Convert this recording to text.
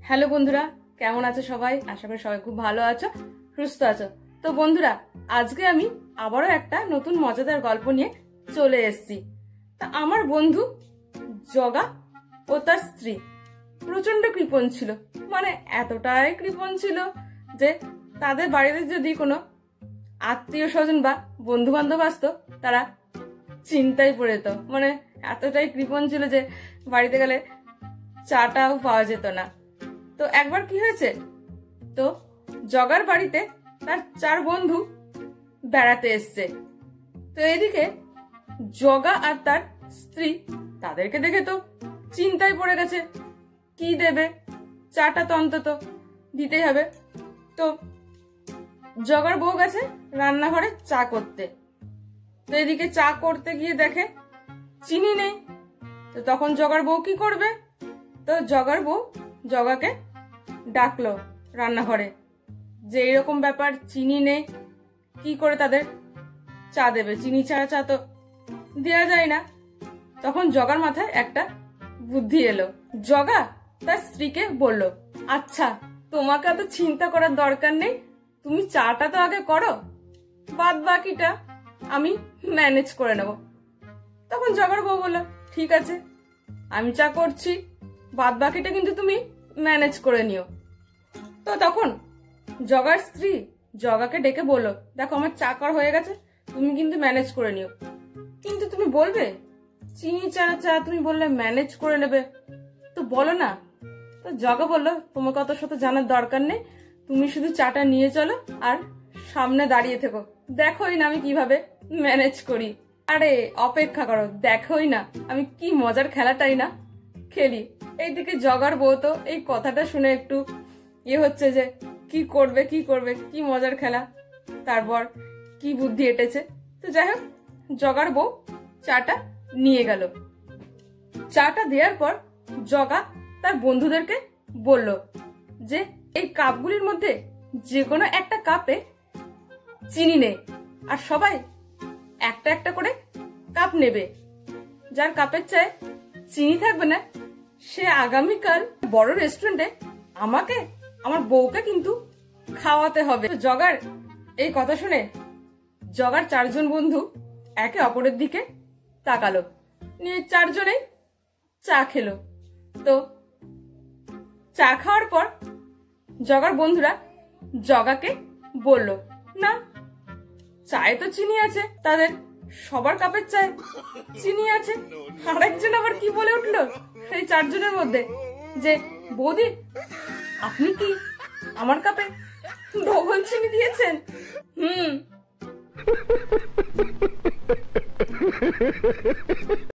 Hello বন্ধুরা, কেমন আছো সবাই? আশা করি সবাই খুব ভালো আছো, সুস্থ আছো। তো বন্ধুরা, আজকে আমি আবারও একটা নতুন মজাদার গল্প নিয়ে চলে এসেছি। তা আমার বন্ধু জগা ও তার স্ত্রী প্রচন্ড কৃপণ ছিল, মানে এতটাই কৃপণ ছিল যে তাদের বাড়িতে যদি কোনো আত্মীয় স্বজন বা বন্ধু বান্ধব আসতো তারা চিন্তায় পড়ে যেত। মানে এতটাই কৃপণ ছিল যে বাড়িতে গেলে চাটাও পাওয়া যেত না। তো একবার কি হয়েছে, তো জগার বাড়িতে তার 4 বন্ধু বেড়াতে এসছে। তো এদিকে জগা আর তার স্ত্রী তাদেরকে দেখে তো চিন্তায় পড়ে গেছে, কি দেবে, চাটা তো অন্তত দিতেই হবে। তো জগার বউ গেছে রান্নাঘরে চা করতে। তো এদিকে চা করতে গিয়ে দেখে চিনি নেই। তো তখন জগার বউ কি করবে, তো জগার বউ জগাকে ডাকলো রান্নাঘরে যে এরকম ব্যাপার, চিনি নেই, কি করে তাদের চা দেবে, চিনি ছাড়া চা তো দেওয়া যায় না। তখন জগার মাথায় একটা বুদ্ধি এলো। জগা তার স্ত্রীকে বলল, আচ্ছা তোমাকে এত চিন্তা করার দরকার নেই, তুমি চাটা তো আগে করো, বাদ বাকিটা আমি ম্যানেজ করে নেব। তখন জগার বউ বলল, ঠিক আছে আমি চা করছি, বাদ বাকিটা কিন্তু তুমি ম্যানেজ করে নিও। তো তখন জগার স্ত্রী জগাকে ডেকে বলল, দেখো আমার চা করা হয়ে গেছে, তুমি কিন্তু ম্যানেজ করে নিও। কিন্তু তুমি বলবে চিনি ছাড়া চা, তুমি বললে ম্যানেজ করে নেবে, তো বলো না। তো জগা বলল, তোমাকে অত শত জানার দরকার নেই, তুমি শুধু চাটা নিয়ে চলো আর সামনে দাঁড়িয়ে থেকো, দেখোই না আমি কিভাবে ম্যানেজ করি। আরে অপেক্ষা করো, দেখোই না আমি কি মজার খেলাটাই না খেলি। এইদিকে জগার বউ তো এই কথাটা শুনে একটু হচ্ছে যে কি করবে কি করবে, কি মজার খেলা, তারপর কি বুদ্ধি এঁটেছে। তো যাই হোক, জগার বউ চাটা নিয়ে গেল। চাটা দেওয়ার পর জগা তার বন্ধুদেরকে বলল যে এই কাপগুলির মধ্যে যে কোনো একটা কাপে চিনি নেই, আর সবাই একটা একটা করে কাপ নেবে। যার কাপের চায়ে চিনি থাকবে না সে আগামীকাল বড় রেস্টুরেন্টে আমাকে আমার বউকে কিন্তু খাওয়াতে হবে। জগার এই কথা শুনে জগার 4 জন বন্ধু একে অপরের দিকে তাকালো, নিয়ে 4 জনেই চা খেলো। তো চা খাওয়ার পর জগার বন্ধুরা জগাকে বলল, না চায়ে তো চিনি আছে, তাদের সবার কাপের চায়ে চিনি আছে। আরেকজন আবার কি বলে উঠলো সেই 4 জনের মধ্যে, যে বৌদি আপনি কি আমার কাপে ডবল চিনি দিয়েছেন?